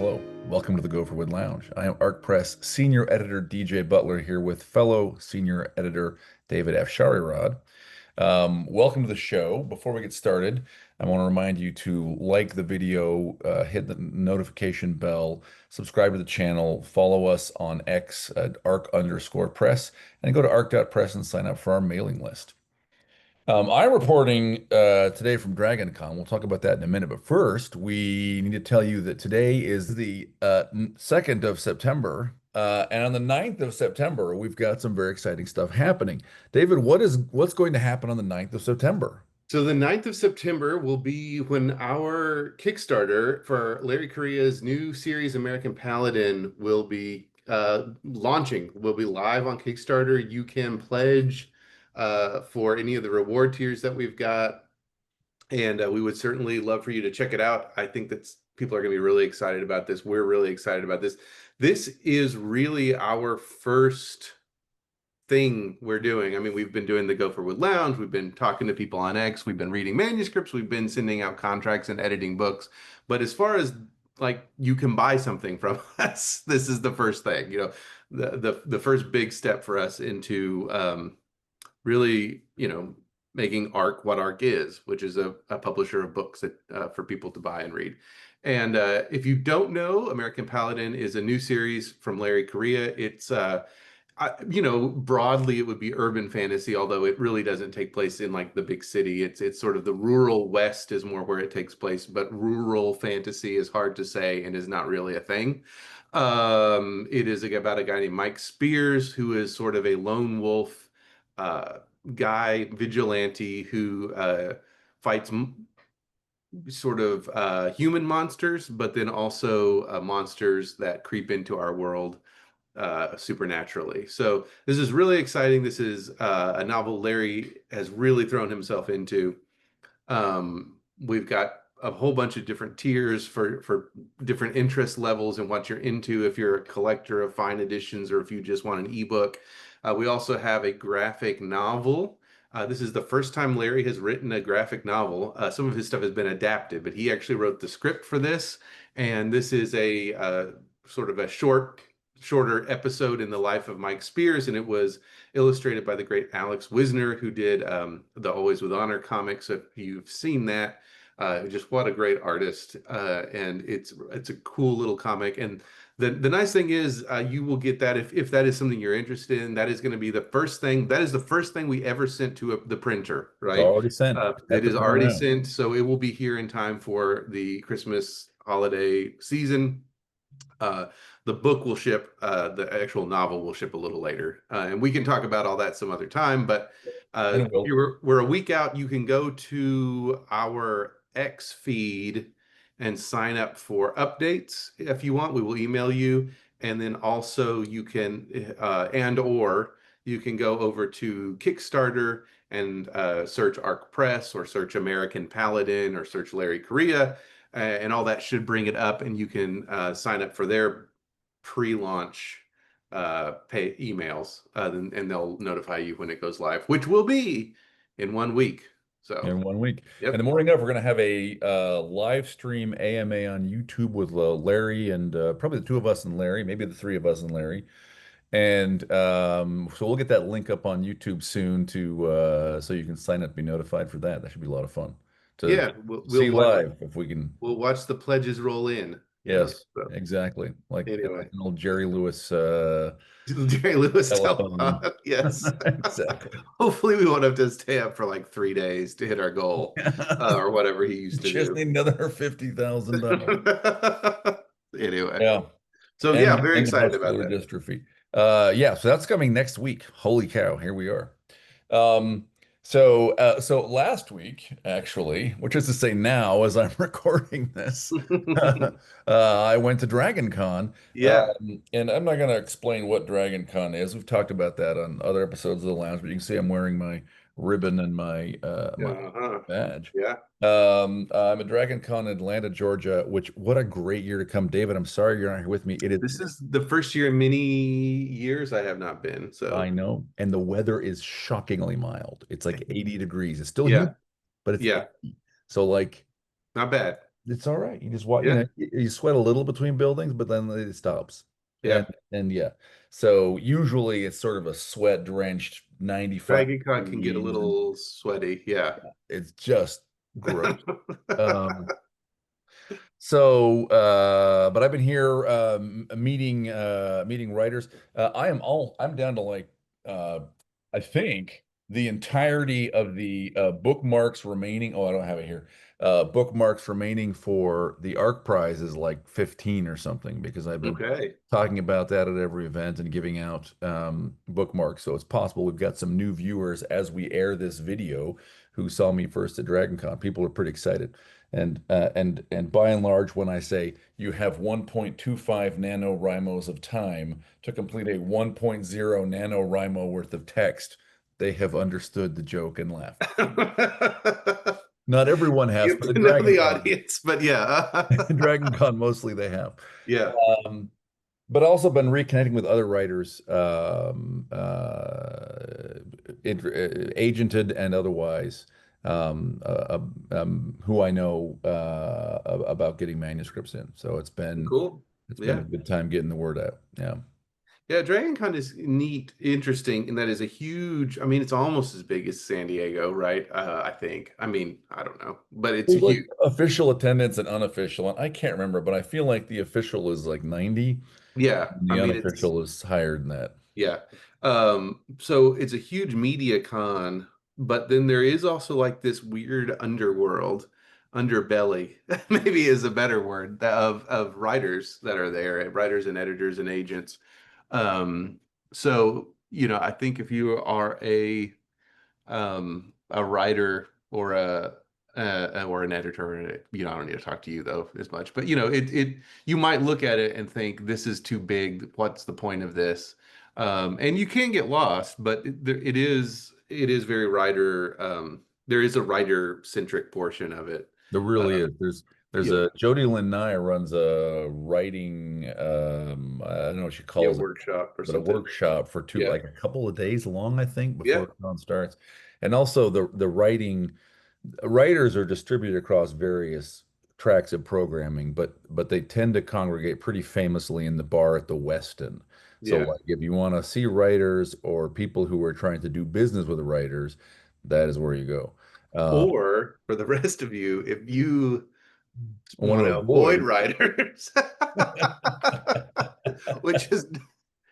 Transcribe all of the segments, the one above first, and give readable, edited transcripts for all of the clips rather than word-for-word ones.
Hello, welcome to the Go for Wood Lounge. I am Arc Press Senior Editor DJ Butler here with fellow Senior Editor David F. Sharirod. Welcome to the show. Before we get started, I want to remind you to like the video, hit the notification bell, subscribe to the channel, follow us on X at arc_press, and go to arc.press and sign up for our mailing list. I'm reporting today from DragonCon. We'll talk about that in a minute. But first, we need to tell you that today is the 2nd of September. And on the 9th of September, we've got some very exciting stuff happening. David, what's going to happen on the 9th of September? So the 9th of September will be when our Kickstarter for Larry Correia's new series, American Paladin, will be launching. We'll be live on Kickstarter. You can pledge for any of the reward tiers that we've got. And we would certainly love for you to check it out. I think that people are going to be really excited about this. We're really excited about this. This is really our first thing we're doing. I mean, we've been doing the Go for Wood Lounge. We've been talking to people on X. We've been reading manuscripts. We've been sending out contracts and editing books. But as far as like you can buy something from us, this is the first thing. You know, the first big step for us into really, making ARC what ARC is, which is a publisher of books that for people to buy and read. And if you don't know, American Paladin is a new series from Larry Correia. It's broadly it would be urban fantasy, although it really doesn't take place in like the big city. It's sort of the rural West is more where it takes place, but rural fantasy is hard to say and is not really a thing. It is about a guy named Mike Spears, who is sort of a lone wolf guy, vigilante, who fights sort of human monsters, but then also monsters that creep into our world supernaturally. So this is really exciting. This is a novel Larry has really thrown himself into. We've got a whole bunch of different tiers for different interest levels and what you're into, if you're a collector of fine editions or if you just want an ebook. We also have a graphic novel. This is the first time Larry has written a graphic novel. Some of his stuff has been adapted, but he actually wrote the script for this. And this is a sort of a shorter episode in the life of Mike Spears, and it was illustrated by the great Alex Wisner, who did the Always with Honor comics. If you've seen that, just what a great artist, and it's a cool little comic. And the nice thing is you will get that if that is something you're interested in. That is going to be the first thing. That is the first thing we ever sent to the printer, It's right? already sent. It At the is printer already now. sent, so it will be here in time for the Christmas holiday season. The book will ship, the actual novel will ship a little later. And we can talk about all that some other time, but And it will. we're a week out. You can go to our X feed and sign up for updates if you want. We will email you. And then also you can, or you can go over to Kickstarter and search Arc Press or search American Paladin or search Larry Correia, and all that should bring it up, and you can sign up for their pre-launch pay emails, and they'll notify you when it goes live, which will be in 1 week. So, In 1 week. And the yep. morning of, we're going to have a live stream AMA on YouTube with Larry and probably the two of us and Larry, maybe the three of us and Larry. And so we'll get that link up on YouTube soon to so you can sign up, be notified for that. That should be a lot of fun to Yeah, see live if we can. we'll watch the pledges roll in. Yes, So exactly. Like anyway, an old Jerry Lewis Jerry Lewis telephone. telethon. Yes. Exactly. Hopefully, we won't have to stay up for like 3 days to hit our goal, or whatever he used to Just do. need another $50,000. Anyway, Yeah. so And yeah, very and the excited about muscular that. dystrophy. Yeah, so that's coming next week. Holy cow, here we are. Um, so last week, actually, which is to say now, as I'm recording this, I went to DragonCon, Yeah. and I'm not going to explain what DragonCon is. We've talked about that on other episodes of the lounge, but you can see I'm wearing my ribbon and my Uh-huh. badge. Yeah. I'm at DragonCon in Atlanta, Georgia, which what a great year to come. David, I'm sorry you're not here with me. It is, This is the first year in many years I have not been. I So know, and the weather is shockingly mild. It's like 80 degrees. It's still yeah. humid, but it's Yeah. 80. So like Not bad. it's all right. You just walk, Yeah, you sweat a little between buildings, but then it stops. yeah. And yeah. So usually it's sort of a sweat drenched 95 Dragon Con can get a degrees and little sweaty. Yeah. it's just gross. Um, but I've been here meeting writers. I'm down to like uh, I think the entirety of the bookmarks remaining. Oh, I don't have it here. Bookmarks remaining for the ARC prize is like 15 or something because I've been Okay. talking about that at every event and giving out bookmarks. So it's possible we've got some new viewers as we air this video who saw me first at Dragon Con. People are pretty excited. And by and large, when I say you have 1.25 NaNoWriMos of time to complete a 1.0 NaNoWriMo worth of text, they have understood the joke and laughed. Not everyone has, You but have in to know Dragon the Con, audience, but yeah. in Dragon Con, mostly they have. Yeah. Um, but also been reconnecting with other writers, agented and otherwise, who I know about getting manuscripts in. So Cool. it's been a Yeah. good time getting the word out. Yeah, Yeah, Dragon Con is neat, interesting, and that is a huge, I mean, it's almost as big as San Diego, right? I think. I mean, I don't know, but it's there's like huge. official attendance and unofficial, and I can't remember, but I feel like the official is like 90, Yeah. and I the mean, it's unofficial is higher than that. yeah. So it's a huge media con, but then there is also like this weird underworld, underbelly, maybe is a better word, of writers that are there, writers and editors and agents. Um, so, I think if you are a writer or or an editor, I don't need to talk to you though as much, but you might look at it and think this is too big. What's the point of this? And you can get lost, but it is very writer. There is a writer centric portion of it. There really Uh, is. There's yeah, a Jody Lynn Nye runs a writing I don't know what she yeah, calls it, workshop or but a something. workshop for Yeah, like a couple of days long, I think, before yeah, the con starts. And also the writers are distributed across various tracks of programming, but they tend to congregate pretty famously in the bar at the Westin. So yeah. like if you want to see writers or people who are trying to do business with the writers, that is where you go. Um, Or for the rest of you, if you want want to to avoid avoid. writers, which is,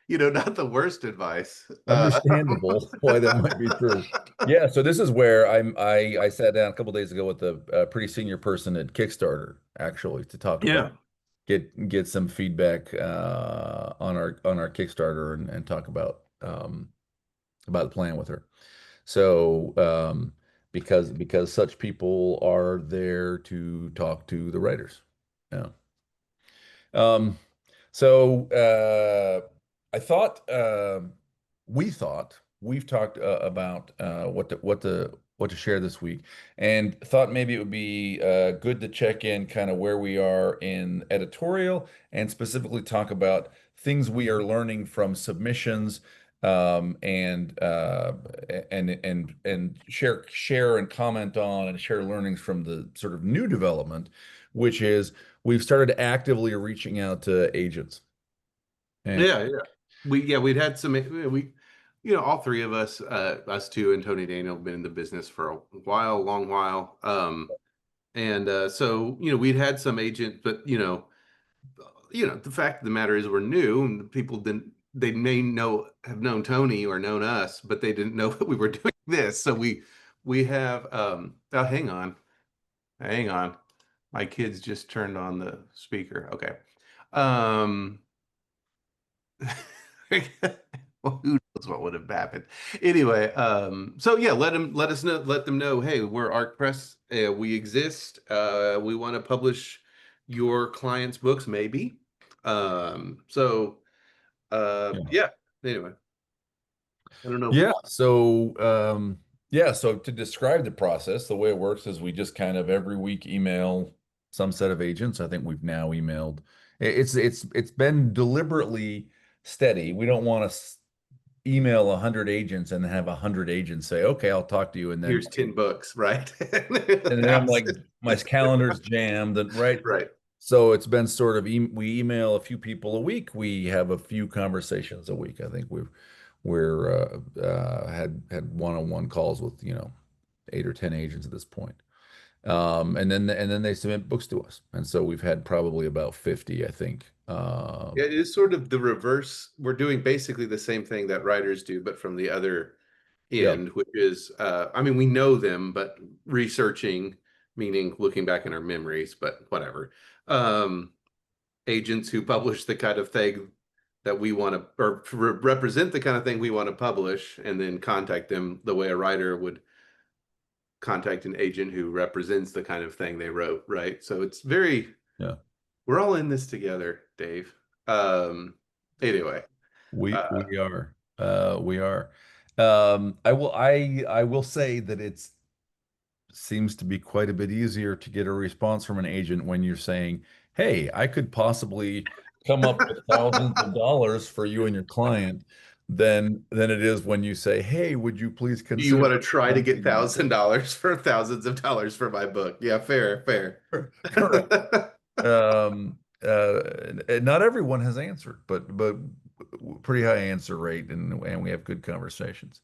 not the worst advice. Understandable why that might be true. Yeah, so this is where I sat down a couple days ago with a pretty senior person at Kickstarter actually to talk about Yeah. get some feedback on our Kickstarter and talk about the plan with her. So because such people are there to talk to the writers. Yeah. Um, so I thought we've talked about what to share this week, and thought maybe it would be good to check in kind of where we are in editorial, and specifically talk about things we are learning from submissions, and share and comment on and share learnings from the sort of new development, which is we've started actively reaching out to agents. And Yeah, yeah. We'd had some all three of us, us two and Tony Daniel have been in the business for a while, long while. And so, we'd had some agent, but the fact of the matter is we're new and the people didn't they may have known Tony or known us, but they didn't know that we were doing this. So we have oh, hang on. Hang on. My kids just turned on the speaker. Okay. Um well, who knows what would have happened. Anyway, so yeah, let them know, hey, we're Arc Press, we exist. We want to publish your clients' books, maybe. So yeah. yeah, anyway, I don't know if Yeah. So to describe the process, the way it works is we just kind of every week email some set of agents. I think we've now emailed. It's been deliberately steady. We don't want to email 100 agents and have 100 agents say, "Okay, I'll talk to you," and then Here's 10 books, right? I'm like, my calendar's jammed, and right. Right. So it's been sort of we email a few people a week. We have a few conversations a week. I think we're had one-on-one calls with 8 or 10 agents at this point. And then they submit books to us, and so we've had probably about 50, I think. Yeah, it is sort of the reverse. We're doing basically the same thing that writers do, but from the other Yeah, end, which is, I mean, we know them, but researching, meaning looking back in our memories, but whatever. Um, Agents who publish the kind of thing that we want to, or represent the kind of thing we want to publish, and then contact them the way a writer would contact an agent who represents the kind of thing they wrote, right? So it's very, yeah. we're all in this together, Dave. Um, anyway, We are. We are. I will say that it's seems to be quite a bit easier to get a response from an agent when you're saying, "Hey, I could possibly come up with thousands of dollars for you and your client," than it is when you say, "Hey, would you please do you consider want to try to get sponsoring $1,000 for thousands of dollars for my book? Yeah, fair, fair. my-" Correct. And not everyone has answered, but pretty high answer rate, and we have good conversations.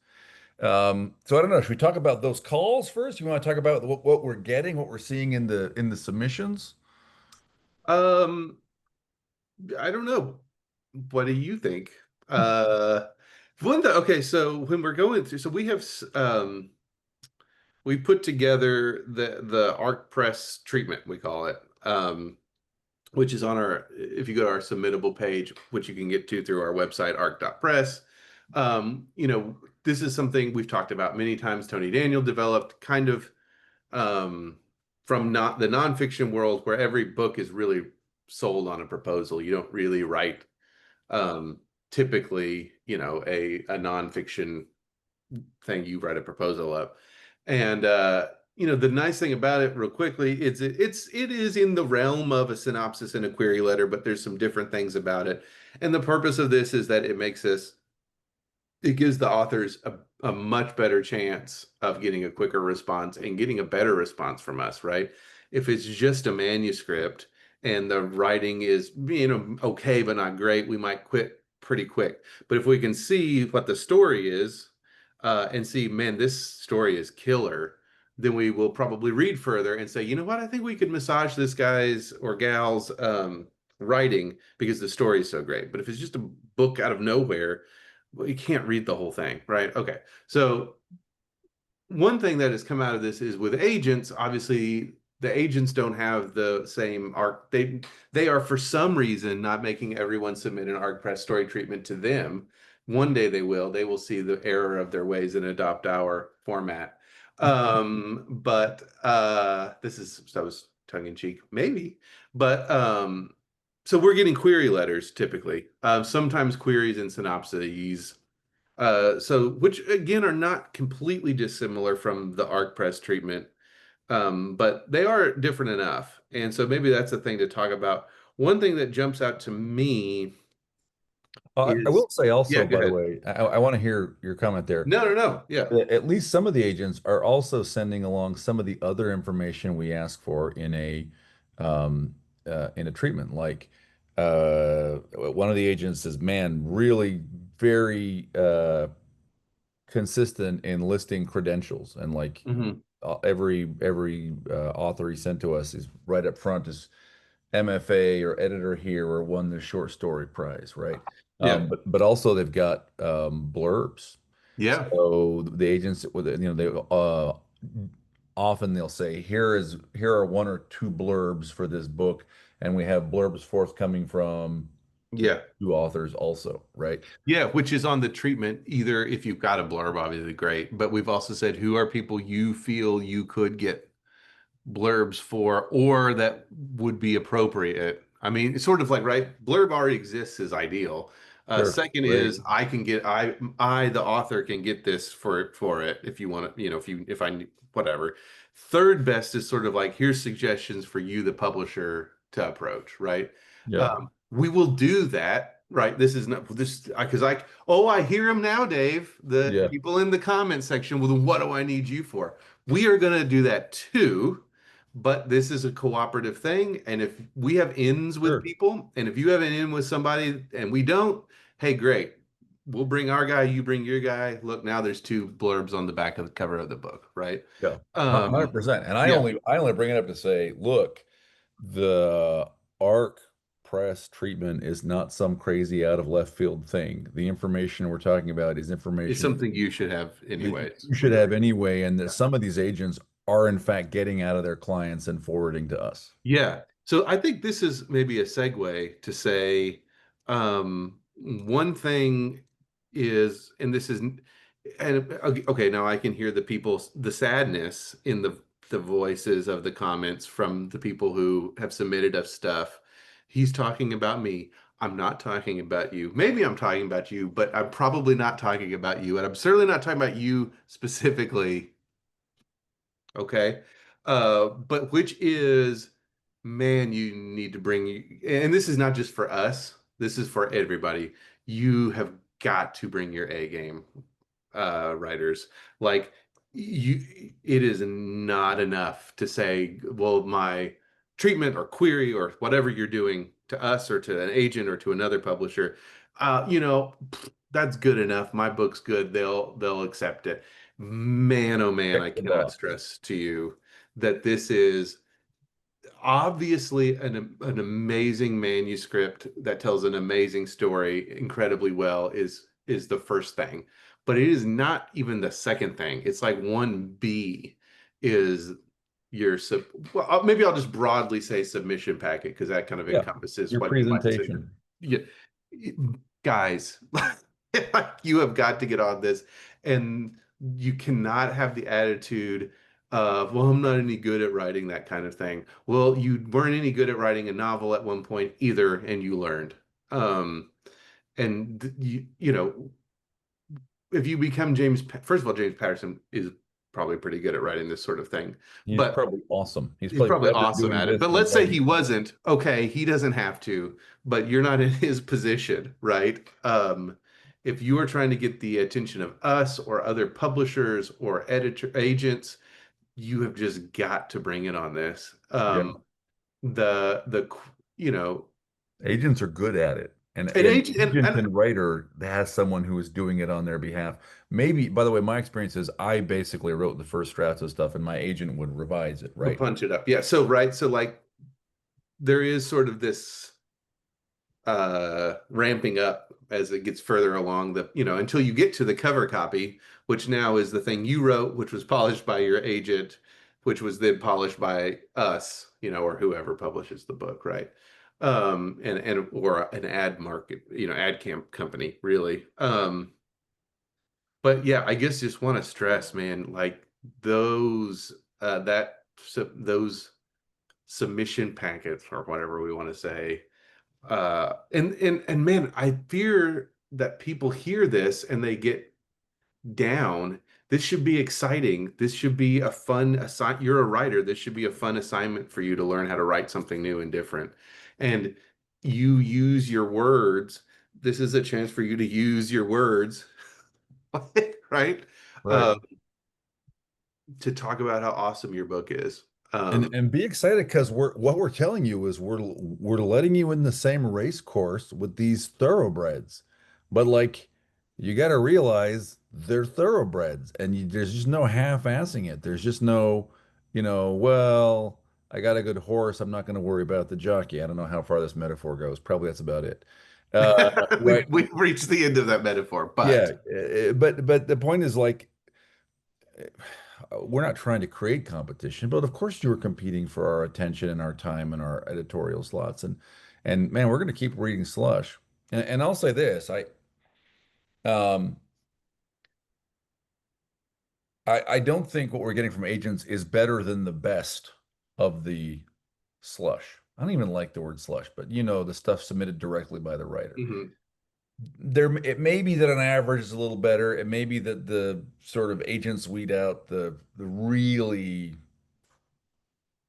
So I don't know. Should we talk about those calls first? You want to talk about what we're getting, what we're seeing in the submissions? Um, I don't know. What do you think? Okay, so when we're going through, so we have we put together the Arc Press treatment, we call it, which is on our, if you go to our submittable page, which you can get to through our website, arc.press. This is something we've talked about many times. Tony Daniel developed kind of from not the nonfiction world where every book is really sold on a proposal. You don't really write um, typically, a nonfiction thing you write a proposal of. And the nice thing about it, real quickly, it is in the realm of a synopsis and a query letter, but there's some different things about it. And the purpose of this is that it gives the authors a much better chance of getting a quicker response and getting a better response from us, right? If it's just a manuscript and the writing is, okay, but not great, we might quit pretty quick. But if we can see what the story is, and see, man, this story is killer, then we will probably read further and say, you know what, I think we could massage this guy's or gal's writing because the story is so great. But if it's just a book out of nowhere, well, you can't read the whole thing, right? Okay. So one thing that has come out of this is with agents, obviously the agents don't have the same arc. They are for some reason not making everyone submit an arc press story treatment to them. One day they will. They will see the error of their ways and adopt our format. But that was tongue in cheek, maybe. But so we're getting query letters typically, sometimes queries and synopses. So which again are not completely dissimilar from the arc press treatment, but they are different enough. And so maybe that's a thing to talk about. One thing that jumps out to me I is, will say yeah, also, go by the ahead. way, I want to hear your comment there. No, no, no. Yeah. At least some of the agents are also sending along some of the other information we ask for in a treatment. Like one of the agents is, man, really very consistent in listing credentials, and like Hmm. every author he sent to us is right up front is MFA or editor here or won the short story prize, right? Yeah. But also they've got blurbs. Yeah. So the agents with they often they'll say here are one or two blurbs for this book, and we have blurbs forthcoming from Yeah. two authors also, right? Yeah, which is on the treatment. Either if you've got a blurb, obviously great, but we've also said who are people you feel you could get blurbs for or that would be appropriate. I mean, it's sort of like, right, blurb already exists is ideal. Sure. Second Great. is I can get I the author can get this for it if you want to, if I whatever. Third best is sort of like here's suggestions for you the publisher to approach, right? Yeah. We will do that Right. This is not this because oh, I hear him now, Dave. The Yeah, people in the comment section, well, then what do I need you for? We are going to do that too, but this is a cooperative thing. And if we have ins with sure. people, and if you have an in with somebody and we don't, hey, great. We'll bring our guy, you bring your guy. Look, now there's two blurbs on the back of the cover of the book, right? Yeah, Um, 100%. And yeah. I only bring it up to say, look, the ARC press treatment is not some crazy out of left field thing. The information we're talking about is It's information something you should have that anyways, you should have regardless. anyway, and that some of these agents are in fact getting out of their clients and forwarding to us. Yeah. So I think this is maybe a segue to say one thing is, and this is, and okay, now I can hear the sadness in the voices of the comments from the people who have submitted us stuff. He's talking about me. I'm not talking about you. Maybe I'm talking about you, but I'm probably not talking about you. And I'm certainly not talking about you specifically. Okay. But which is, man, you need to bring, and this is not just for us, this is for everybody. You have got to bring your A game, writers. Like it is not enough to say, well, my treatment or query or whatever you're doing to us or to an agent or to another publisher, that's good enough. My book's good. They'll accept it. Man, oh man, Check I the cannot box. stress to you that this is obviously an amazing manuscript that tells an amazing story incredibly well is the first thing, but it is not even the second thing. It's like 1B is your sub well, maybe I'll just broadly say submission packet because that kind of Yeah, encompasses your what you might say. presentation. Yeah, guys, you have got to get on this, and you cannot have the attitude well, I'm not any good at writing that kind of thing. Well, you weren't any good at writing a novel at one point either, and you learned. Um, and you know, if you become first of all, James Patterson is probably pretty good at writing this sort of thing, He's but probably awesome. He's he's probably probably better awesome doing at it. this But than let's say he writing. wasn't. Okay, he doesn't have to, but you're not in his position, right? If you are trying to get the attention of us or other publishers or editor agents, you have just got to bring it on this. Yeah. The you know Agents are good at it. an And agent agent and and writer has someone who is doing it on their behalf. Maybe, by the way, my experience is I basically wrote the first drafts of stuff and my agent would revise it, we'll right? punch it up. Yeah. So right. So like there is sort of this ramping up as it gets further along until you get to the cover copy, which now is the thing you wrote, which was polished by your agent, which was then polished by us, or whoever publishes the book, right? And or an ad market, ad camp company, really. But yeah, I guess just want to stress, man, like those those submission packets or whatever we want to say, and man, I fear that people hear this and they get down. This should be exciting. This should be a fun you're a writer. This should be a fun assignment for you to learn how to write something new and different. And you use your words. This is a chance for you to use your words, right? Right. Uh, to talk about how awesome your book is. And be excited because what we're telling you is we're letting you in the same race course with these thoroughbreds. But like you got to realize they're thoroughbreds and there's just no half-assing it. There's just no, well, I got a good horse. I'm not going to worry about the jockey. I don't know how far this metaphor goes. Probably that's about it. Right. We've reached the end of that metaphor, Yeah. but But the point is like we're not trying to create competition, but of course you're competing for our attention and our time and our editorial slots. And man, we're going to keep reading slush. And I'll say this, um I don't think what we're getting from agents is better than the best of the slush. I don't even like the word slush, but the stuff submitted directly by the writer. mhm. It may be that an average is a little better. It may be that the sort of agents weed out the really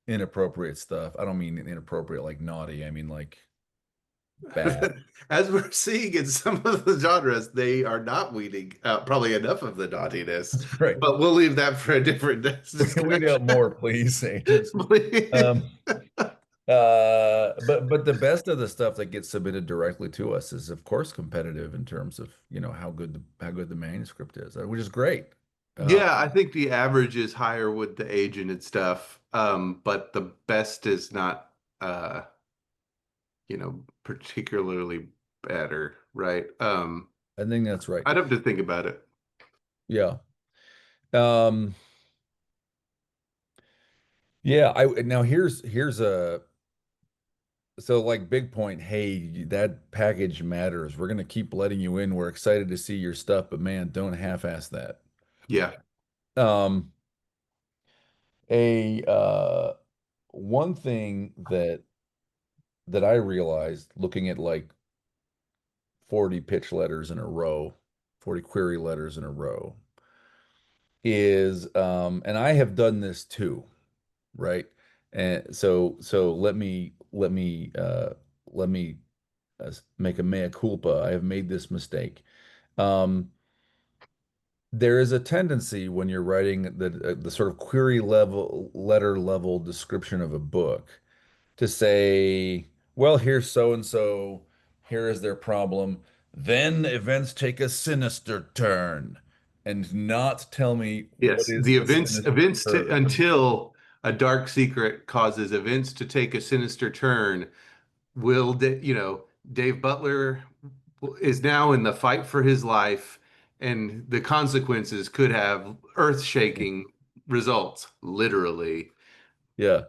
inappropriate stuff. I don't mean inappropriate like naughty. I mean like bad. As we're seeing in some of the genres, they are not weeding out probably enough of the naughtiness, That's right. but we'll leave that for a different Weed discussion. out more, please, agents. Um, but the best of the stuff that gets submitted directly to us is, of course, competitive in terms of, how good the manuscript is, which is great. Uh, Yeah, I think the average is higher with the agent and stuff, but the best is not, particularly better, right? I think that's right. I'd have to think about it. Yeah. Um, yeah, I now here's a so like big point, hey, that package matters. We're gonna keep letting you in. We're excited to see your stuff, but man, don't half-ass that. Yeah. Um, a one thing that I realized looking at like 40 pitch letters in a row, 40 query letters in a row, is and I have done this too, right? And so let me make a mea culpa. I have made this mistake. Um, there is a tendency when you're writing the sort of query level, letter level description of a book to say, well, here's so and so, here is their problem. Then events take a sinister turn, and not tell me what Yes, is the a events sinister turn. until a dark secret causes events to take a sinister turn. Dave Butler is now in the fight for his life, and the consequences could have earth-shaking results, literally. Yeah.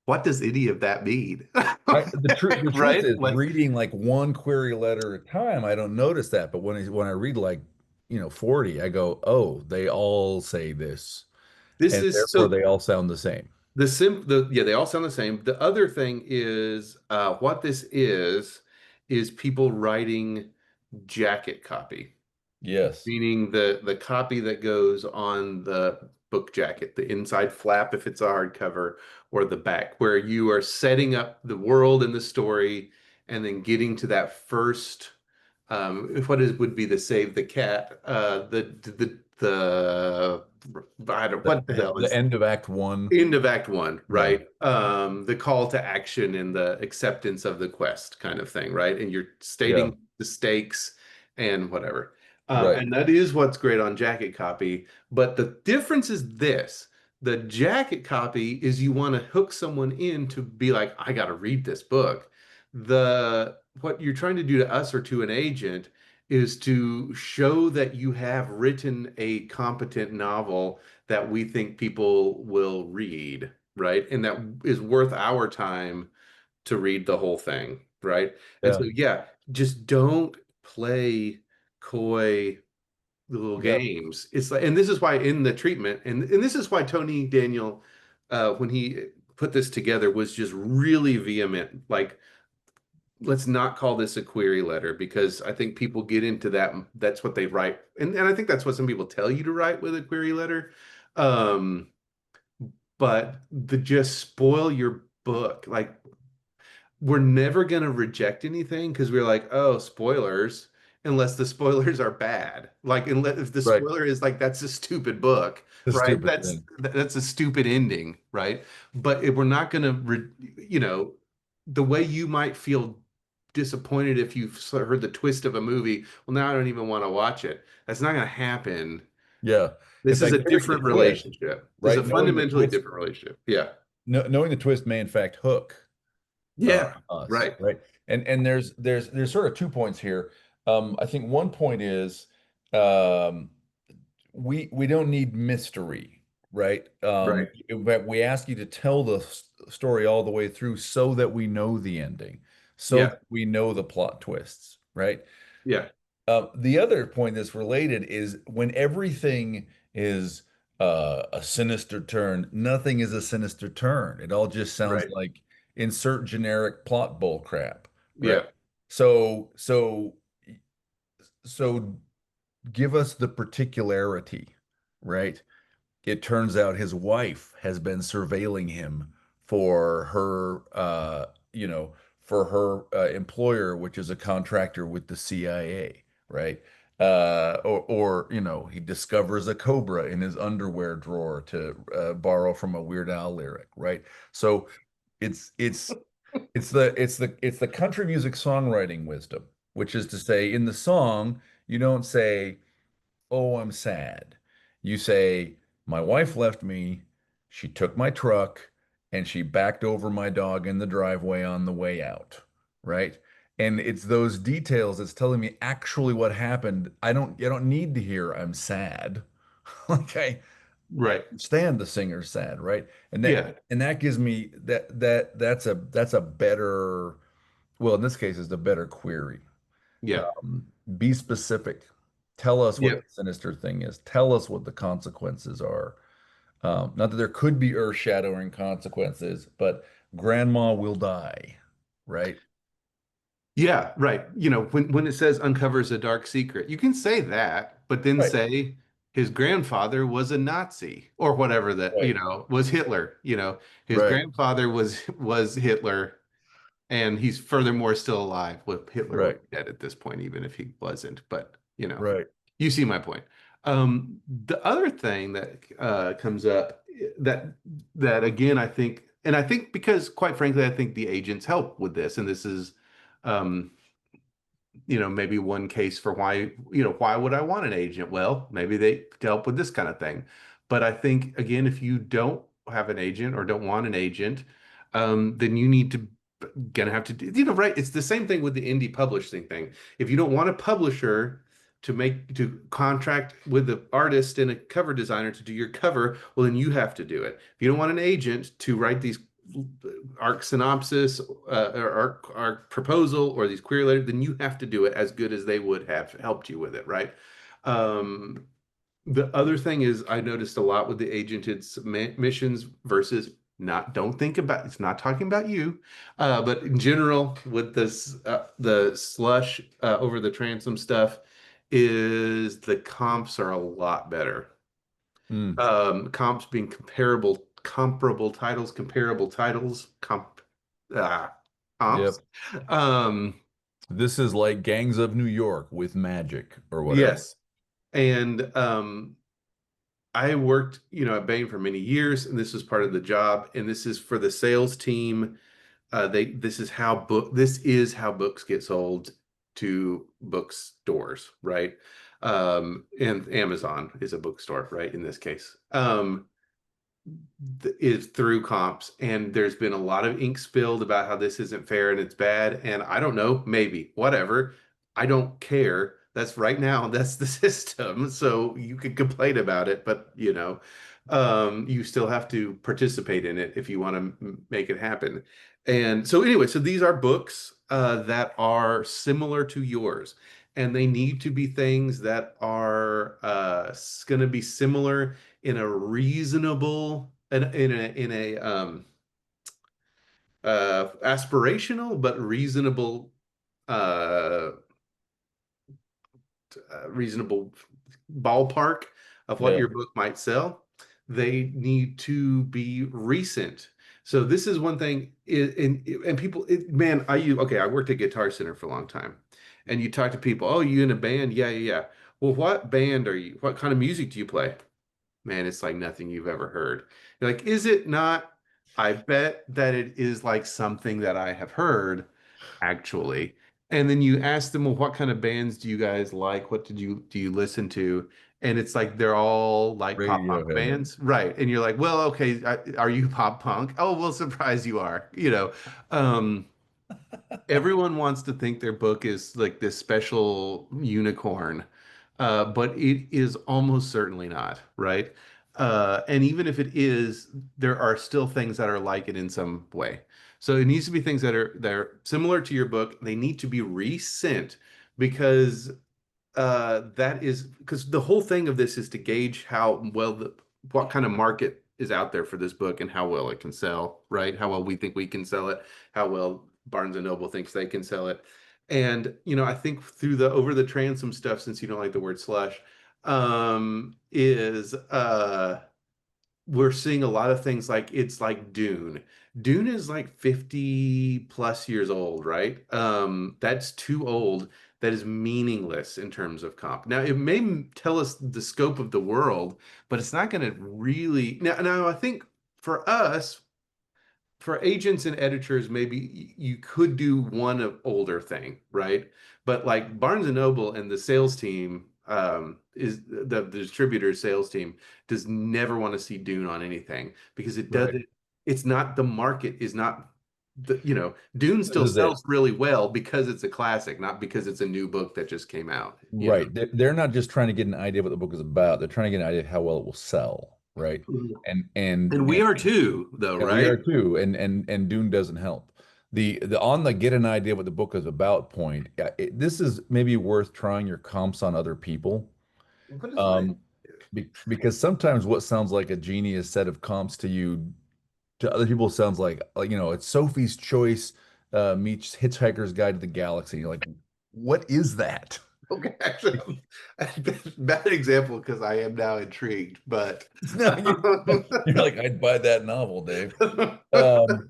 What does any of that mean? The truth Right? is Like reading like one query letter at a time, I don't notice that. But when I read like, 40, I go, oh, they all say this, this and is therefore so they all sound the same. they all sound the same. The other thing is what this is people writing jacket copy, Yes. meaning the copy that goes on the book jacket, the inside flap if it's a hardcover, or the back, where you are setting up the world and the story, and then getting to that first, if what is would be the save the cat, the I don't The, what the the, hell the is end of Act One. end of Act One, Yeah. right? The call to action and the acceptance of the quest kind of thing, right? And you're Yeah. stating the stakes and whatever. Right. And that is what's great on jacket copy. But the difference is this. The jacket copy is you want to hook someone in to be like, I got to read this book. What you're trying to do to us or to an agent is to show that you have written a competent novel that we think people will read, right? And that is worth our time to read the whole thing, right? And so, Yeah. yeah, just don't play coy little Yeah. games. It's like, and this is why in the treatment, and this is why Tony Daniel, when he put this together, was just really vehement. Like, let's not call this a query letter because I think people get into that. That's what they write, and I think that's what some people tell you to write with a query letter. Um, but the just spoil your book. Like we're never gonna reject anything because we're like, oh, spoilers, unless the spoilers are bad. Like unless if the Right. spoiler is like that's a stupid book, The right? stupid That's thing. that's a stupid ending, right? But if we're not gonna, the way you might feel disappointed if you've heard the twist of a movie. Well, now I don't even want to watch it. That's not gonna happen. Yeah. In This is fact, a hearing the different twist, relationship. This is right? a fundamentally different relationship. Yeah. Knowing the twist may in fact hook Yeah. us, Right. right? And there's sort of 2 points here. I think one point is um, we don't need mystery, right? Right. But we ask you to tell the story all the way through so that we know the ending, so Yeah. that we know the plot twists, right? Yeah. The other point that's related is when everything is a sinister turn, nothing is a sinister turn. It all just sounds Right. like insert generic plot bull crap, right? Yeah. So, so, so give us the particularity, right? It turns out his wife has been surveilling him for her, for her employer, which is a contractor with the CIA, right? Or he discovers a cobra in his underwear drawer to borrow from a Weird Al lyric, right? So it's it's it's the country music songwriting wisdom, which is to say, in the song, you don't say, "Oh, I'm sad." You say, "My wife left me. She took my truck and she backed over my dog in the driveway on the way out." Right? And it's those details that's telling me actually what happened. I don't need to hear I'm sad. Like I Right. understand the singer's sad, right? And that Yeah. and that gives me that's a better, well, in this case, it's a better query. Yeah. Be specific. Tell us what Yeah. the sinister thing is. Tell us what the consequences are. Not that there could be earth-shattering consequences, but grandma will die, right? Yeah, right. When it says uncovers a dark secret, you can say that, but then Right, say his grandfather was a Nazi or whatever that, right, was Hitler. His right, grandfather was Hitler, and he's furthermore still alive. Well, Hitler would right, be dead at this point, even if he wasn't, but right. you see my point. The other thing that comes up that that again, I think because quite frankly, I think the agents help with this, and this is um, maybe one case for why would I want an agent? Well, maybe they to help with this kind of thing. But I think again, if you don't have an agent or don't want an agent, then you need to gonna have to do, right? It's the same thing with the indie publishing thing. If you don't want a publisher to contract with the artist and a cover designer to do your cover, well, then you have to do it. If you don't want an agent to write these arc synopsis or arc proposal or these query letters, then you have to do it as good as they would have helped you with it, right? Um, the other thing is I noticed a lot with the agented submissions versus not don't think about it's not talking about you, but in general with this the slush over the transom stuff is the comps are a lot better. Mm, Comps being comparable titles, uh, comps. yep. Um, This is like Gangs of New York with magic or whatever. yes. And I worked, at Bain for many years, and this was part of the job. And this is for the sales team. This is how books get sold to bookstores, right? And Amazon is a bookstore, right? In this case. Is through comps, and there's been a lot of ink spilled about how this isn't fair and it's bad, and I don't know, maybe whatever, I don't care. That's right now, that's the system, so you could complain about it, but you still have to participate in it if you want to make it happen. And so anyway, so these are books that are similar to yours, and they need to be things that are going to be similar in a reasonable in a aspirational but uh reasonable ballpark of what Yeah. your book might sell. They need to be recent. So this is one thing, and people, man, I worked at Guitar Center for a long time, and you talk to people, oh, you in a band? Yeah, yeah, yeah. Well, what band are you? What kind of music do you play? Man, it's like nothing you've ever heard. You're like, is it not? I bet that it is like something that I have heard, actually. And then you ask them, well, what kind of bands do you guys like? What do you listen to? And it's like they're all like pop punk Radiohead. bands, right? And you're like, well, okay, are you pop punk? Oh, well, surprise you are. Everyone wants to think their book is like this special unicorn, but it is almost certainly not, right? And even if it is, there are still things that are like it in some way. So it needs to be things that are similar to your book. They need to be resent because that is because the whole thing of this is to gauge what kind of market is out there for this book and how well it can sell, right? How well we think we can sell it, how well Barnes and Noble thinks they can sell it. And I think through the over the transom stuff, since you don't like the word slush, is we're seeing a lot of things like it's like Dune. Dune is like 50 plus years old, right? That's too old. That is meaningless in terms of comp. Now, it may tell us the scope of the world, but it's not going to really. Now, I think for us, for agents and editors, maybe you could do one of older thing, right? But like Barnes and Noble and the sales team, is the distributor sales team does never want to see Dune on anything because it Right. doesn't. It's not the market is not Dune This still is it. sells really well because it's a classic, not because it's a new book that just came out. Right. They're not just trying to get an idea of what the book is about. They're trying to get an idea of how well it will sell. Right. And and And we and are too, though, and we right? are too. And Dune doesn't help. The on the get an idea what the book is about point. This is maybe worth trying your comps on other people. What is my Um, because sometimes what sounds like a genius set of comps to you to other people sounds like it's Sophie's Choice meets Hitchhiker's Guide to the Galaxy. You're like, what is that? Okay, actually, bad example because I am now intrigued, but No, you're like, I'd buy that novel, Dave. Um,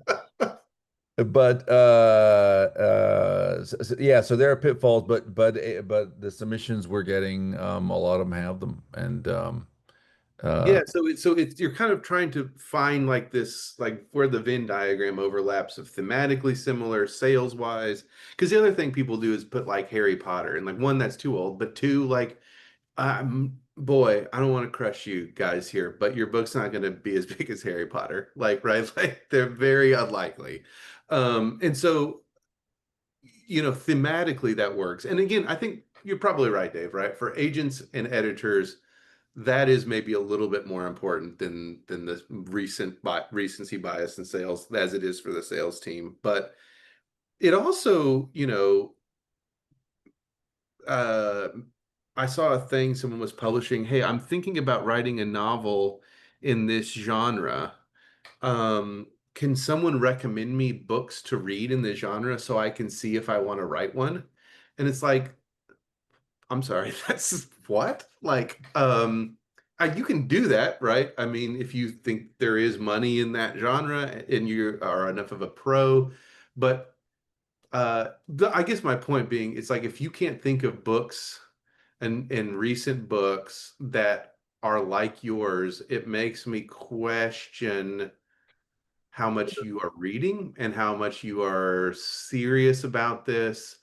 yeah, so there are pitfalls, but the submissions we're getting, a lot of them have them, and uh, yeah, so it's you're kind of trying to find like this like where the Venn diagram overlaps of thematically similar sales wise. Because the other thing people do is put like Harry Potter and like one that's too old, but two like boy, I don't want to crush you guys here, but your book's not going to be as big as Harry Potter. Like, right? Like they're very unlikely. And so, thematically that works. And again, I think you're probably right, Dave, right? For agents and editors, that is maybe a little bit more important than the recency bias in sales as it is for the sales team. But it also, uh, I saw a thing someone was publishing. Hey, I'm thinking about writing a novel in this genre. Can someone recommend me books to read in this genre so I can see if I want to write one? And it's like, I'm sorry, that's what? Like, you can do that, right? I mean, if you think there is money in that genre and you are enough of a pro, but I guess my point being, it's like if you can't think of books and recent books that are like yours, it makes me question how much you are reading and how much you are serious about this.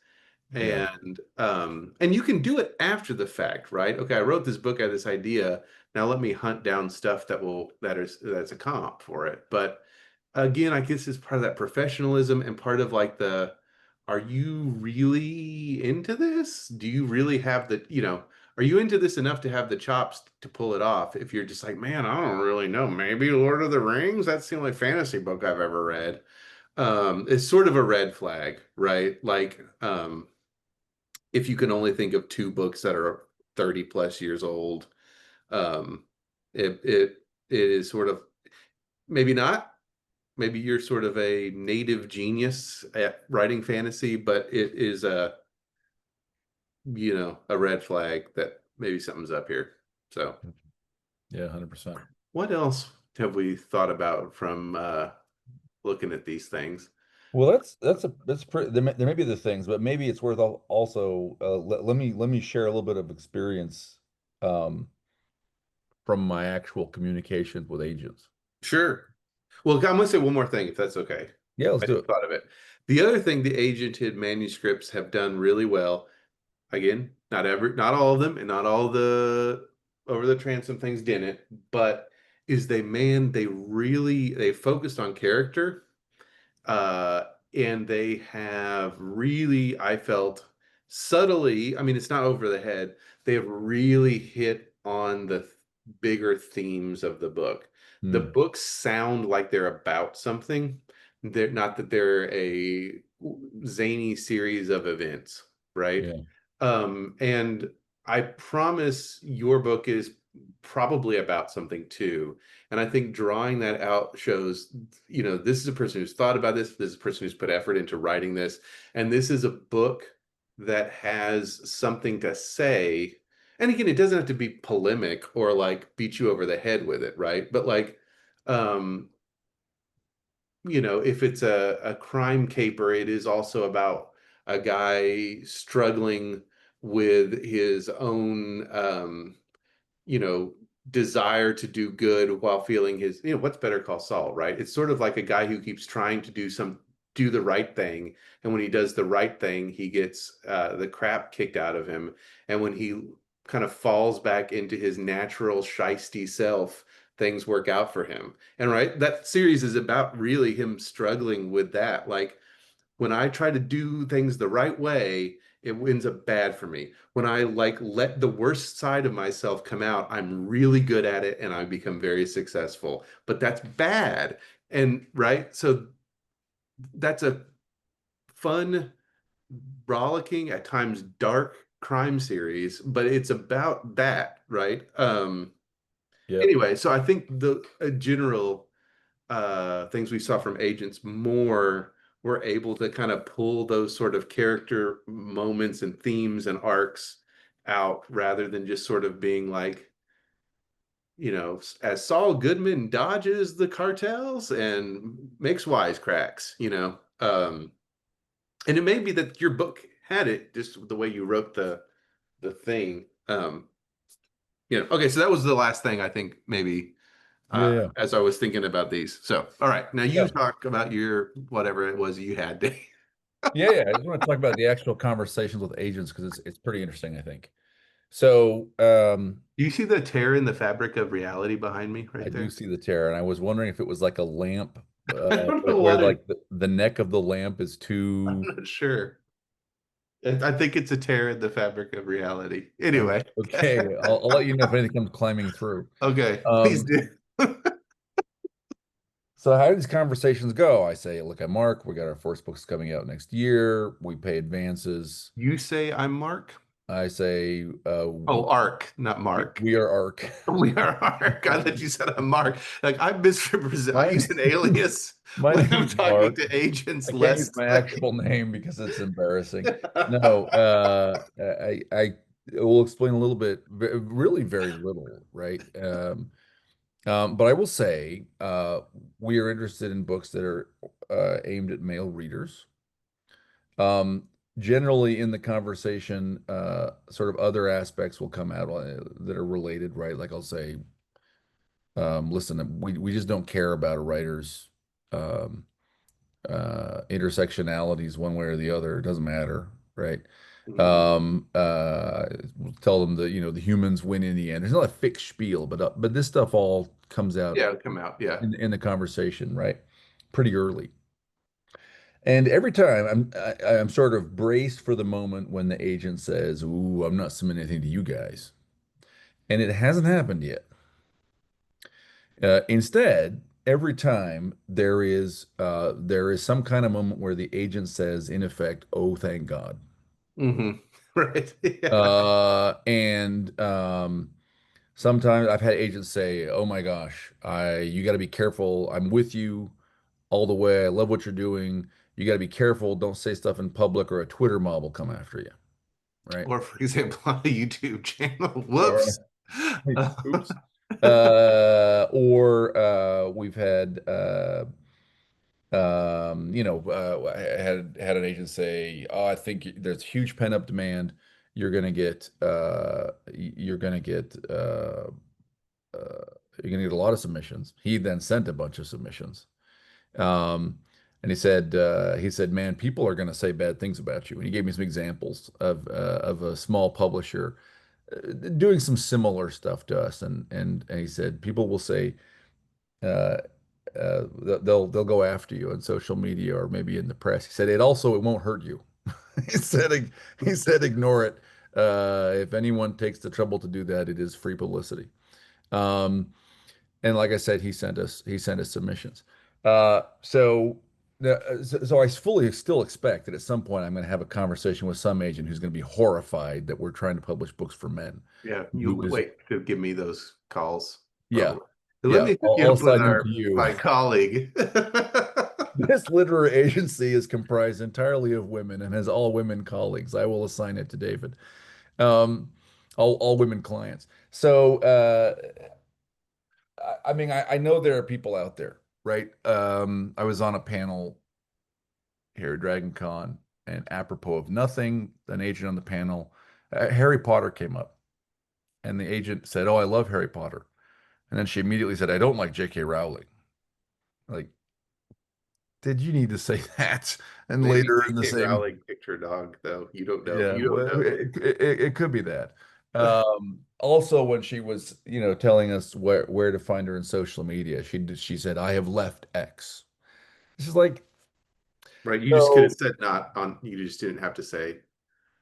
yeah, And you can do it after the fact, right? Okay, I wrote this book, I had this idea. Now let me hunt down stuff that's a comp for it. But again, I guess it's part of that professionalism and part of like are you really into this? Do you really have are you into this enough to have the chops to pull it off? If you're just like, man, I don't really know, maybe Lord of the Rings, that's the only fantasy book I've ever read. It's sort of a red flag, right? Like, if you can only think of two books that are 30 plus years old, um, it is sort of maybe not. Maybe you're sort of a native genius at writing fantasy, but it is a red flag that maybe something's up here. So, yeah, 100%. what else have we thought about from looking at these things? Well, that's pretty. There may be the things, but maybe it's worth also let me share a little bit of experience um, from my actual communications with agents. Sure. Well, I'm going to say one more thing, if that's okay. Yeah, let's I do just it. thought of it. The other thing the agented manuscripts have done really well, again, not all of them, and not all the over the transom things didn't, but is they focused on character, uh, and they have really, I felt subtly, I mean, it's not over the head, they have really hit on the bigger themes of the book. The Hmm. books sound like they're about something. They're not that they're a zany series of events, right? Yeah. And I promise your book is probably about something too. And I think drawing that out shows, this is a person who's thought about this. This is a person who's put effort into writing this. And this is a book that has something to say. And again, it doesn't have to be polemic or like beat you over the head with it, right? But like Um, if it's a crime caper, it is also about a guy struggling with his own you know, desire to do good while feeling his, what's Better Call Saul, right? It's sort of like a guy who keeps trying to do the right thing. And when he does the right thing, he gets the crap kicked out of him. And when he kind of falls back into his natural shisty self, things work out for him. And right, that series is about really him struggling with that. Like, when I try to do things the right way, it ends up bad for me. When I like let the worst side of myself come out, I'm really good at it and I become very successful. But that's bad. And right, so that's a fun, rollicking, at times dark crime series, but it's about that, right? Yep. Anyway, so I think the general things we saw from agents more were able to kind of pull those sort of character moments and themes and arcs out rather than just sort of being like, as Saul Goodman dodges the cartels and makes wisecracks, and it may be that your book had it just the way you wrote the thing. Okay, so that was the last thing I think maybe Yeah, yeah. as I was thinking about these. So, all right, now you Yeah. talk about your whatever it was you had, Dave. Yeah, yeah. I just want to talk about the actual conversations with agents because it's pretty interesting, I think. So, Do you see the tear in the fabric of reality behind me I right do there? see the tear, and I was wondering if it was like a lamp, I don't know where what it. like the neck of the lamp is I'm too. not sure. I think it's a tear in the fabric of reality. Anyway, Okay, I'll let you know if anything comes climbing through. okay, please Um, do. so how do these conversations go? I say, look, at Mark. We got our first books coming out next year. We pay advances. You say I'm Mark? I say, Oh, Ark, not we, Mark. we are ARC. We are Ark. I thought you said I'm Mark. Like I misrepresent. I My use an alias my when name I'm is talking Mark. to agents. I can't use Less my like. actual name because it's embarrassing. No, I will explain a little bit, really very little, right? But I will say we are interested in books that are aimed at male readers. Um, Generally, in the conversation, sort of other aspects will come out that are related, right? Like I'll say, listen, we just don't care about a writer's um, intersectionalities one way or the other. It doesn't matter, right? Mhm. We'll tell them that the humans win in the end. There's not a fixed spiel, but this stuff all comes out Yeah, come out. Yeah. in the conversation, right? Pretty early. And every time I'm sort of braced for the moment when the agent says, "Ooh, I'm not submitting anything to you guys," and it hasn't happened yet. Instead, every time there is some kind of moment where the agent says, in effect, "Oh, thank God." Hmm. Right. Yeah. And sometimes I've had agents say, "Oh my gosh, I you got to be careful. I'm with you all the way. I love what you're doing. You got to be careful. Don't say stuff in public, or a Twitter mob will come after you." Right? Or for example, on a YouTube channel. Or Whoops. oops. Or we've had I had an agent say, "Oh, I think there's huge pent-up demand. You're gonna get you're gonna get a lot of submissions." He then sent a bunch of submissions. Um, and he said, "Man, people are gonna say bad things about you." And he gave me some examples of a small publisher doing some similar stuff to us. And he said, people will say, uh, they'll go after you on social media or maybe in the press. He said it won't hurt you. He said ignore it. If anyone takes the trouble to do that, it is free publicity. Um, and like I said, he sent us submissions. So I fully still expect that at some point I'm going to have a conversation with some agent who's going to be horrified that we're trying to publish books for men. Yeah, Who you is wait to give me those calls, Yeah, probably. Let yeah. me hook you I'll up with assign them to you. my colleague. This literary agency is comprised entirely of women and has all women colleagues. I will assign it to David. Um, all women clients. So I mean, I know there are people out there, right? I was on a panel here at Dragon Con, and apropos of nothing, an agent on the panel, Harry Potter came up, and the agent said, "Oh, I love Harry Potter," and then she immediately said, "I don't like J.K. Rowling." Like, did you need to say that? And Maybe later in the J.K. same, Rowling picked her dog, though. You don't know. yeah, You don't well, know. it could be that. Also, when she was, telling us where to find her in social media, she said, "I have left X." This is like, Right. You just could have no, said not on, you just didn't have to say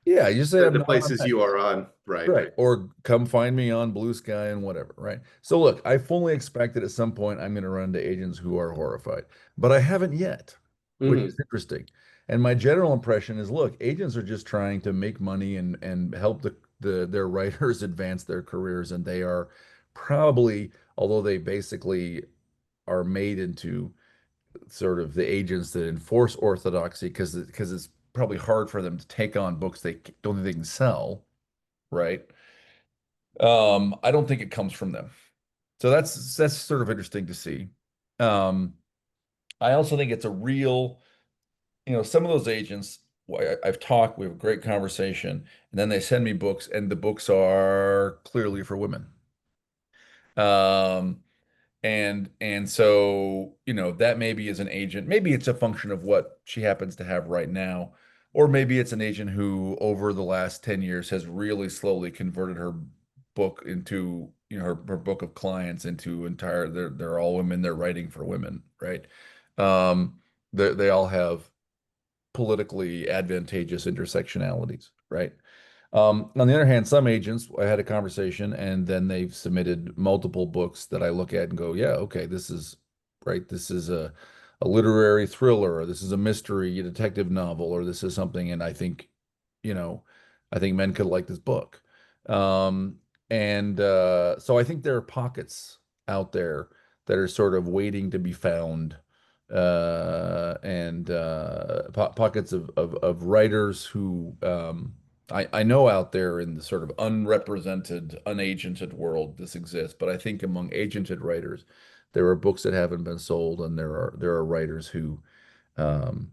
yeah, you say I'm the not on places you X. are on. Right. Right. Or come find me on Blue Sky and whatever. Right. So look, I fully expect that at some point I'm going to run into agents who are horrified, but I haven't yet, which is Hmm. interesting. And my general impression is, look, agents are just trying to make money and help their writers advance their careers, and they are probably, although they basically are made into sort of the agents that enforce orthodoxy because it's probably hard for them to take on books they don't think they can sell, right? I don't think it comes from them. So that's sort of interesting to see. Um, I also think it's a real, some of those agents, I've talked, we have a great conversation, and then they send me books, and the books are clearly for women. Um, and so, that maybe is an agent. Maybe it's a function of what she happens to have right now, or maybe it's an agent who over the last 10 years has really slowly converted her book into, her book of clients into entire they're all women, they're writing for women, right? Um, they all have politically advantageous intersectionalities, right? On the other hand, some agents, I had a conversation and then they've submitted multiple books that I look at and go, yeah, okay, this is right. This is a literary thriller, or this is a mystery, a detective novel, or this is something. And you know, I think men could like this book. Um, and so I think there are pockets out there that are sort of waiting to be found, and pockets of writers who I know out there in the sort of unrepresented, unagented world this exists, but I think among agented writers, there are books that haven't been sold, and there are writers um,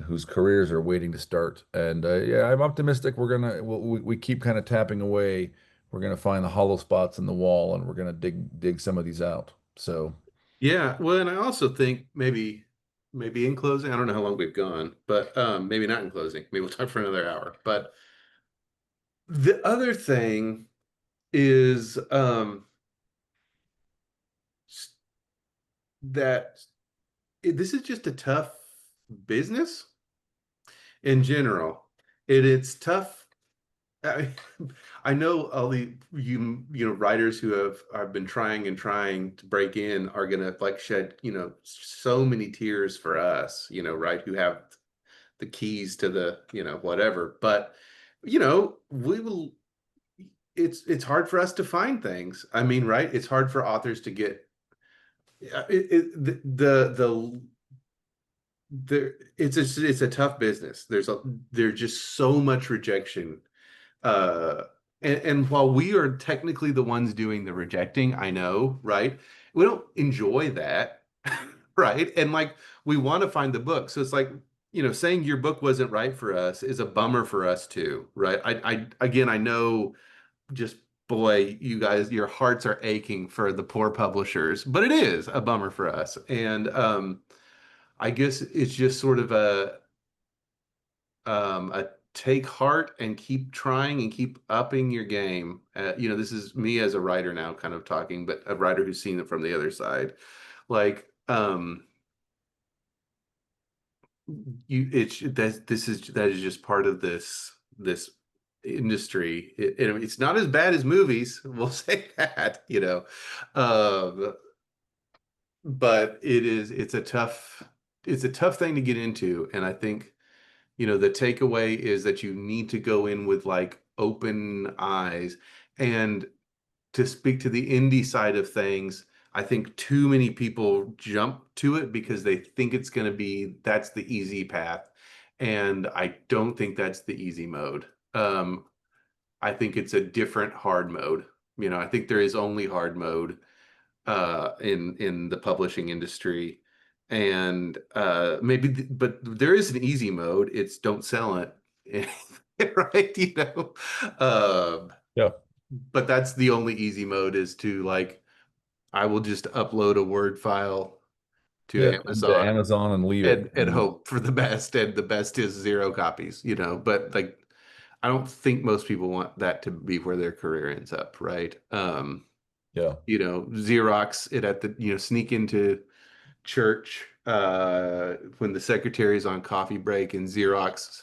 whose careers are waiting to start. And yeah, I'm optimistic. We keep kind of tapping away. We're gonna find the hollow spots in the wall, and we're gonna dig some of these out. So Yeah. Well, and I also think maybe in closing, I don't know how long we've gone, but maybe not in closing. Maybe we'll talk for another hour. But the other thing is that this is just a tough business in general. It's tough. I, I know all the writers who have been trying and trying to break in are gonna like shed so many tears for us, right, who have the keys to the whatever. But we will. It's hard for us to find things. I mean, right? It's hard for authors to get the there. It's a tough business. There's just so much rejection. Uh, and while we are technically the ones doing the rejecting, I know, right? We don't enjoy that, right? And like we want to find the book. So it's like, saying your book wasn't right for us is a bummer for us too, right? I again, I know just boy, you guys, your hearts are aching for the poor publishers, but it is a bummer for us. And I guess it's just sort of a take heart and keep trying and keep upping your game. This is me as a writer now kind of talking, but a writer who's seen it from the other side. Like, that is just part of this industry. It's not as bad as movies, we'll say that, Um, but it's a tough thing to get into, and I think the takeaway is that you need to go in with like open eyes. And to speak to the indie side of things, I think too many people jump to it because they think that's the easy path. And I don't think that's the easy mode. I think it's a different hard mode. I think there is only hard mode. in the publishing industry. And but there is an easy mode. It's don't sell it. Right? Yeah. But that's the only easy mode is to like I will just upload a Word file to Yeah. Into Amazon Amazon and leave it. and hope for the best. And the best is zero copies, but like I don't think most people want that to be where their career ends up, right? Yeah. Xerox it at the, sneak into church when the secretary's on coffee break and Xerox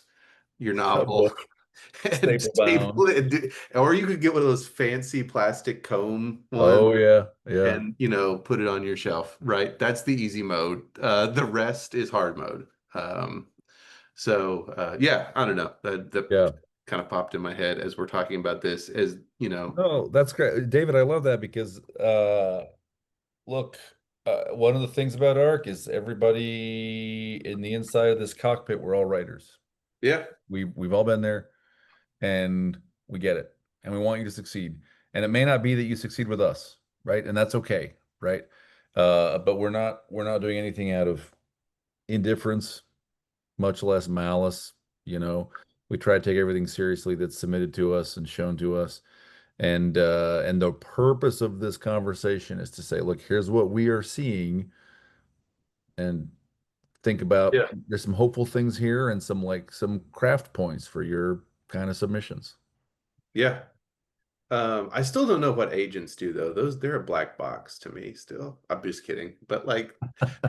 your A novel book, and staple bound. staple it. Or you could get one of those fancy plastic comb ones Oh yeah. Yeah. and put it on your shelf, right? That's the easy mode. The rest is hard mode. Yeah, I don't know. That Yeah. kind of popped in my head as we're talking about this. As No, that's great. David, I love that because look, one of the things about ARC is everybody in the inside of this cockpit, we're all writers. yeah, We've all been there and we get it. And we want you to succeed. And it may not be that you succeed with us, right? And that's okay, right? But we're not doing anything out of indifference, much less malice, you know. We try to take everything seriously that's submitted to us and shown to us. And the purpose of this conversation is to say, look, here's what we are seeing, and think about yeah, there's some hopeful things here and some craft points for your kind of submissions. yeah. I still don't know what agents do though. They're a black box to me still. I'm just kidding. But like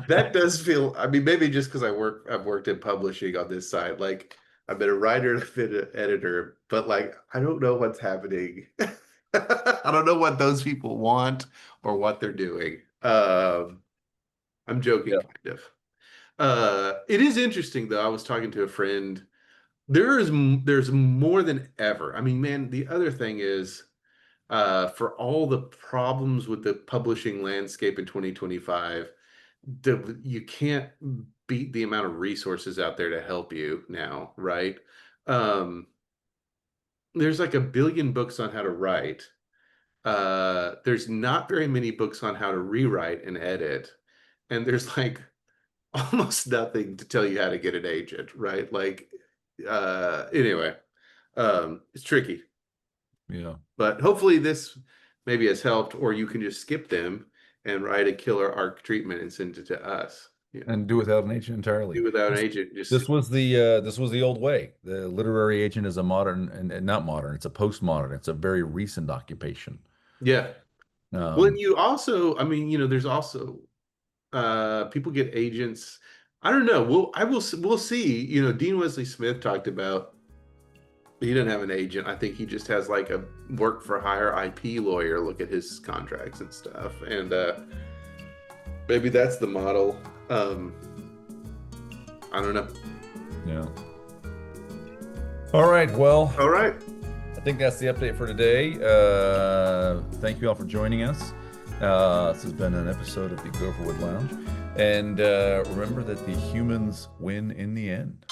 that does feel, I mean, maybe just because I've worked in publishing on this side. Like I've been a writer and I've been an editor, but like I don't know what's happening. I don't know what those people want or what they're doing. I'm joking Yeah. kind of. It is interesting though. I was talking to a friend. There's more than ever. I mean, man, the other thing is for all the problems with the publishing landscape in 2025, you can't beat the amount of resources out there to help you now, right? Um, there's like a billion books on how to write. There's not very many books on how to rewrite and edit, and there's like almost nothing to tell you how to get an agent, right? Like, anyway, it's tricky. Yeah. But hopefully this maybe has helped, or you can just skip them and write a killer arc treatment and send it to us. And do without an agent entirely. Do without an This, agent, just this was the old way. The literary agent is a modern and not modern, it's a postmodern. It's a very recent occupation. yeah. Well, and Um, you also, I mean, there's also people get agents. I don't know. We'll see. Dean Wesley Smith talked about he didn't have an agent. I think he just has like a work for hire IP lawyer look at his contracts and stuff. And maybe that's the model. I don't know. yeah. All right. Well, All right. I think that's the update for today. Thank you all for joining us. This has been an episode of the Gopherwood Lounge. And remember that the humans win in the end.